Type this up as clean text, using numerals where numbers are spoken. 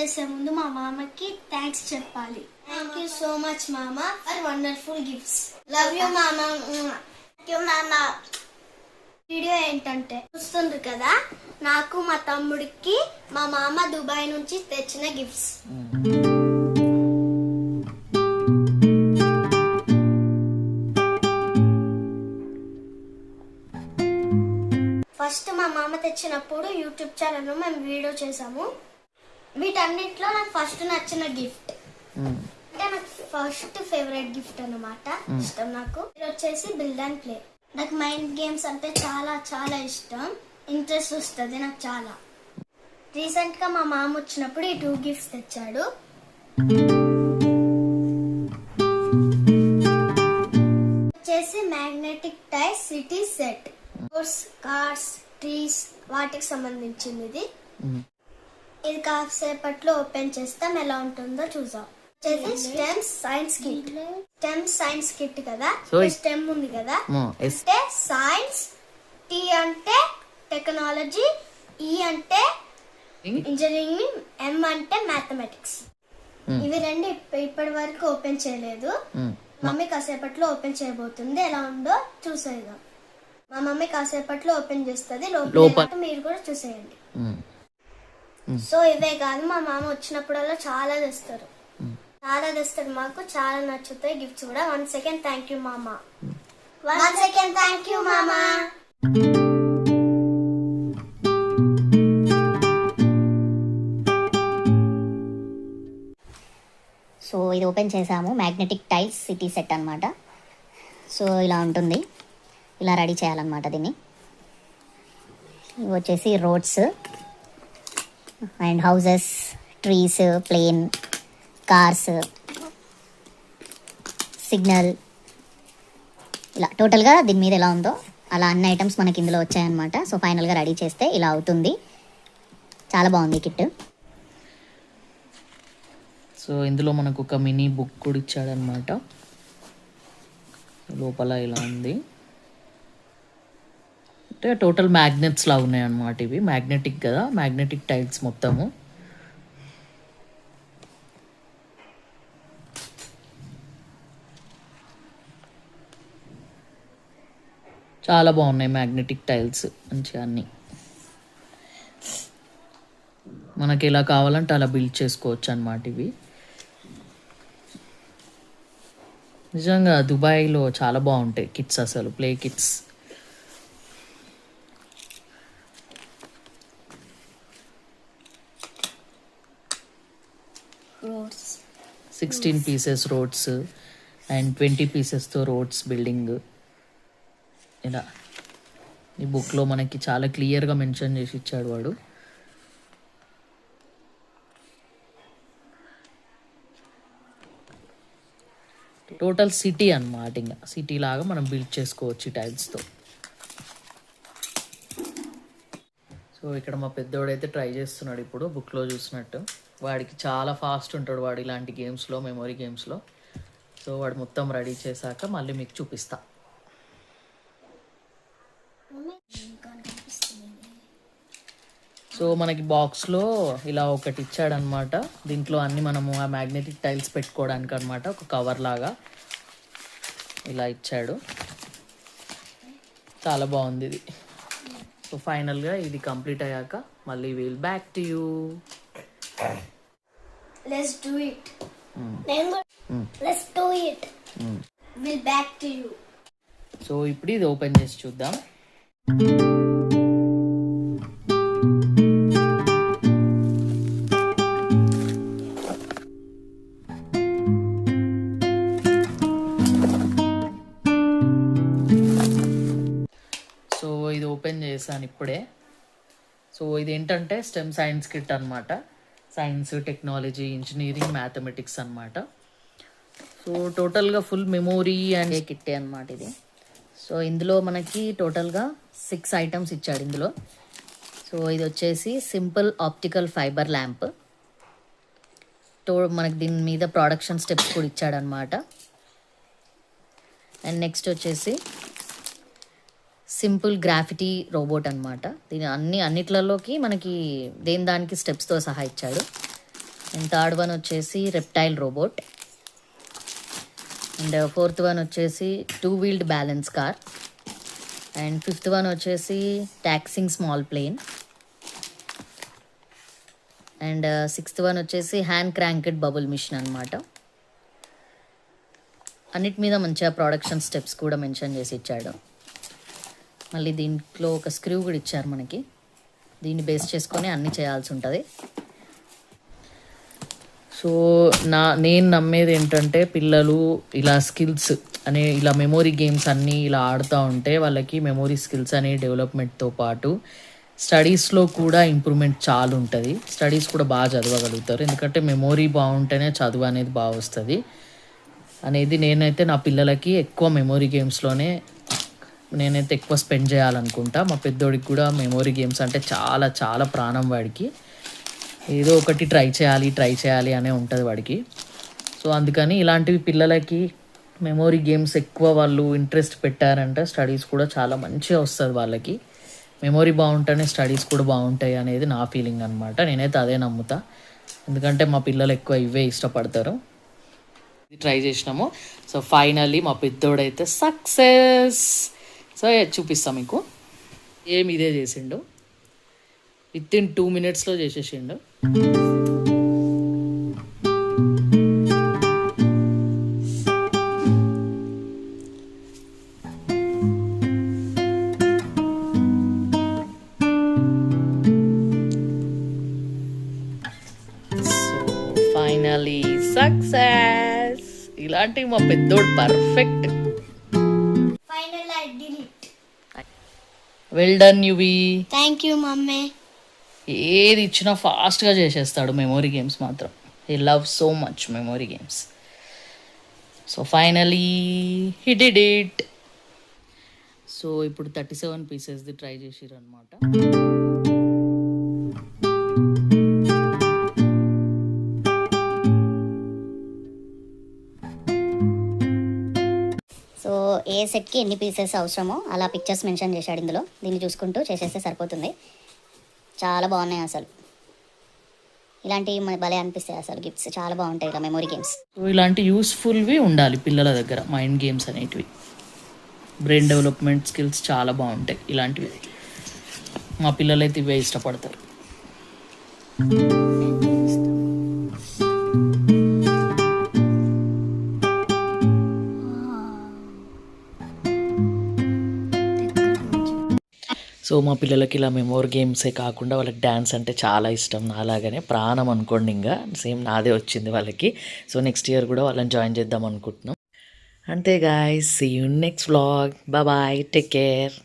చేసే ముందు మా మామకి థ్యాంక్స్ చెప్పాలి. థ్యాంక్ యూ సో మచ్ మామ for wonderful gifts. Love you మామ. థ్యాంక్ యూ మామ. వీడియో ఏంటంటే చూస్తుండ్రు కదా, నాకు మా తమ్ముడికి మా మామ దుబాయ్ నుంచి తెచ్చిన గిఫ్ట్స్. ఫస్ట్ మా మామ తెచ్చినప్పుడు యూట్యూబ్ ఛానల్లో మేము వీడియో చేసాము. వీటన్నిటిలో నాకు ఫస్ట్ నచ్చిన గిఫ్ట్ అంటే నాకు ఫస్ట్ ఫేవరెట్ గిఫ్ట్ అన్నమాట. ఇష్టం నాకు. ఇది వచ్చేసి బిల్డ్ అండ్ ప్లే. నాకు మైండ్ గేమ్స్ అంటే చాలా చాలా ఇష్టం, ఇంట్రెస్ట్ వస్తుంది నాకు చాలా. రీసెంట్ గా మా మామ వచ్చినప్పుడు ఈ 2 గిఫ్ట్స్ తెచ్చాడు. వచ్చేసి magnetic tiles city set. Cars, trees వాటికి సంబంధించింది ఇది. ఇది కాసేపట్లో ఓపెన్ చేస్తాం, ఎలా ఉంటుందో చూద్దాం. స్టెమ్ సైన్స్ కిట్ కదా. స్టెమ్ ఉంది కదా అంటే సైన్స్, టీ అంటే టెక్నాలజీ, ఈ అంటే ఇంజనీరింగ్, ఎం అంటే మ్యాథమెటిక్స్. ఇవి రెండు ఇప్పటి వరకు ఓపెన్ చేయలేదు. మమ్మీ కాసేపట్లో ఓపెన్ చేయబోతుంది, ఎలా ఉందో చూసేద్దాం. మా మమ్మీ కాసేపట్లో ఓపెన్ చేస్తుంది, లోపల మీరు కూడా చూసేయండి. సో ఇవే కాదు, మా మామ వచ్చినప్పుడల్లా చాలా తెస్తారు మాకు చాలా నచ్చుతాయి గిఫ్ట్స్ కూడా. 1 సెకండ్ థ్యాంక్ యూ మామ. 1 సెకండ్ థ్యాంక్ యూ మామ. సో ఇది ఓపెన్ చేసాము, మ్యాగ్నెటిక్ టైల్స్ సిటీ సెట్ అన్నమాట. సో ఇలా ఉంటుంది, ఇలా రెడీ చేయాలన్నమాట దీన్ని. ఇవి వచ్చేసి roads and houses, trees, plane, cars, signal, ఇలా టోటల్గా దీని మీద ఎలా ఉందో అలా అన్ని ఐటమ్స్ మనకి ఇందులో వచ్చాయన్నమాట. సో ఫైనల్గా రెడీ చేస్తే ఇలా అవుతుంది. చాలా బాగుంది కిట్. సో ఇందులో మనకు ఒక మినీ బుక్ కూడా ఇచ్చాడనమాట. లోపల ఇలా ఉంది అంటే టోటల్ మ్యాగ్నెట్స్ లా ఉన్నాయి అన్నమాట. ఇవి మ్యాగ్నెటిక్ కదా, మ్యాగ్నెటిక్ టైల్స్ మొత్తము. చాలా బాగున్నాయి మ్యాగ్నెటిక్ టైల్స్, మంచిగా అన్నీ. మనకి ఎలా కావాలంటే అలా బిల్డ్ చేసుకోవచ్చు అన్నమాట ఇవి. నిజంగా దుబాయ్లో చాలా బాగుంటాయి కిట్స్, అసలు play kits. Rods 16 pieces rods and 20 పీసెస్తో రోడ్స్ బిల్డింగ్. ఇలా ఈ బుక్లో మనకి చాలా క్లియర్గా మెన్షన్ చేసి ఇచ్చాడు వాడు. టోటల్ సిటీ అన్నమాట. ఇంకా సిటీ లాగా మనం బిల్డ్ చేసుకోవచ్చు ఈ టైల్స్తో. సో ఇక్కడ మా పెద్దోడైతే ట్రై చేస్తున్నాడు ఇప్పుడు బుక్లో చూసినట్టు. వాడికి చాలా ఫాస్ట్ ఉంటాడు వాడు ఇలాంటి గేమ్స్లో, మెమొరీ గేమ్స్లో. సో వాడు మొత్తం రెడీ చేశాక మళ్ళీ మీకు చూపిస్తా. సో మనకి బాక్స్లో ఇలా ఒకటి ఇచ్చాడనమాట. దీంట్లో అన్ని మనము ఆ మ్యాగ్నెటిక్ టైల్స్ పెట్టుకోవడానికి అనమాట, ఒక కవర్ లాగా ఇలా ఇచ్చాడు. చాలా బాగుంది ఇది. సో ఫైనల్గా ఇది కంప్లీట్ అయ్యాక మళ్ళీ will back to you. Let's do it. Let's do it. Will back to you. So ఇప్పుడు ఇది ఓపెన్ చేసి చూద్దాం. సో ఇది ఓపెన్ చేశాను ఇప్పుడే. సో ఇది ఏంటంటే స్టెమ్ సైన్స్ కిట్ అనమాట. సైన్స్, టెక్నాలజీ, ఇంజనీరింగ్, మ్యాథమెటిక్స్ అనమాట. సో టోటల్గా ఫుల్ మెమోరీ అండ్ కిట్టే అనమాట ఇది. సో ఇందులో మనకి టోటల్గా 6 ఐటమ్స్ ఇచ్చాడు ఇందులో. సో ఇది వచ్చేసి సింపుల్ ఆప్టికల్ ఫైబర్ ల్యాంప్. మనకి దీని మీద ప్రొడక్షన్ స్టెప్స్ కూడా ఇచ్చాడనమాట. అండ్ నెక్స్ట్ వచ్చేసి సింపుల్ గ్రాఫిటీ రోబోట్ అనమాట. దీని అన్నిట్లలోకి మనకి దానికి స్టెప్స్తో సహా ఇచ్చాడు. అండ్ థర్డ్ వన్ వచ్చేసి reptile robot. And fourth one వచ్చేసి 2-wheeled balance car. And fifth one వచ్చేసి taxiing small plane. And sixth one వచ్చేసి హ్యాండ్ క్రాంకెడ్ బబుల్ మిషన్ అనమాట. అన్నిటి మీద మంచిగా ప్రొడక్షన్ స్టెప్స్ కూడా మెన్షన్ చేసి ఇచ్చాడు. మళ్ళీ దీంట్లో ఒక స్క్రూ కూడా ఇచ్చారు మనకి. దీన్ని బేస్ చేసుకొని అన్నీ చేయాల్సి ఉంటుంది. సో నేను నమ్మేది ఏంటంటే పిల్లలు ఇలా స్కిల్స్ అనే ఇలా మెమొరీ గేమ్స్ అన్నీ ఇలా ఆడుతూ ఉంటే వాళ్ళకి మెమొరీ స్కిల్స్ అనే డెవలప్మెంట్తో పాటు స్టడీస్లో కూడా ఇంప్రూవ్మెంట్ చాలా ఉంటుంది. స్టడీస్ కూడా బాగా చదవగలుగుతారు. ఎందుకంటే మెమొరీ బాగుంటేనే చదువు అనేది బాగా వస్తుంది అనేది నేనైతే నా పిల్లలకి ఎక్కువ మెమొరీ గేమ్స్లోనే నేనైతే ఎక్కువ స్పెండ్ చేయాలనుకుంటా. మా పెద్దోడికి కూడా మెమొరీ గేమ్స్ అంటే చాలా చాలా ప్రాణం వాడికి. ఏదో ఒకటి ట్రై చేయాలి అనే ఉంటుంది వాడికి. సో అందుకని ఇలాంటివి పిల్లలకి మెమొరీ గేమ్స్ ఎక్కువ వాళ్ళు ఇంట్రెస్ట్ పెట్టారంటే స్టడీస్ కూడా చాలా మంచిగా వస్తుంది వాళ్ళకి. మెమొరీ బాగుంటేనే స్టడీస్ కూడా బాగుంటాయి అనేది నా ఫీలింగ్ అనమాట. నేనైతే అదే నమ్ముతా. ఎందుకంటే మా పిల్లలు ఎక్కువ ఇవే ఇష్టపడతారు. ట్రై చేసినాము. సో ఫైనల్లీ మా పెద్దోడైతే సక్సెస్. సో చూపిస్తాం మీకు. ఇదే చేసిండు. వితిన్ 2 minutesలో చేసేసిండు. Finally success. ఇలాంటివి మా పెద్దోడు perfect. Final I did it. Well done Yuvi. Thank you mummy. ఏది ఇచ్చినా ఫాస్ట్గా చేసేస్తాడు మెమొరీ గేమ్స్ మాత్రం. He love so much memory games. So finally he did it. So ఇప్పుడు 37 పీసెస్ది ట్రై చేసిర్రు అనమాట. సో ఏ సెట్కి ఎన్ని పీసెస్ అవసరమో అలా పిక్చర్స్ మెన్షన్ చేశాడు ఇందులో. దీన్ని చూసుకుంటూ చేసేస్తే సరిపోతుంది. చాలా బాగున్నాయి అసలు. ఇలాంటివి భలే అనిపిస్తాయి అసలు. గిఫ్ట్స్ చాలా బాగుంటాయి ఇలా మెమొరీ గేమ్స్. సో ఇలాంటి యూస్ఫుల్వి ఉండాలి పిల్లల దగ్గర. మైండ్ గేమ్స్ అనేటివి, బ్రెయిన్ డెవలప్మెంట్ స్కిల్స్ చాలా బాగుంటాయి ఇలాంటివి. మా పిల్లలు అయితే ఇవే ఇష్టపడతారు. సో మా పిల్లలకి ఇలా మెమొరీ గేమ్సే కాకుండా వాళ్ళకి డ్యాన్స్ అంటే చాలా ఇష్టం. నాలాగానే ప్రాణం అనుకోండి. ఇంకా సేమ్ నాదే వచ్చింది వాళ్ళకి. సో నెక్స్ట్ ఇయర్ కూడా వాళ్ళని జాయిన్ చేద్దాం అనుకుంటున్నాం. అంతే guys, see you next vlog. Bye, take care.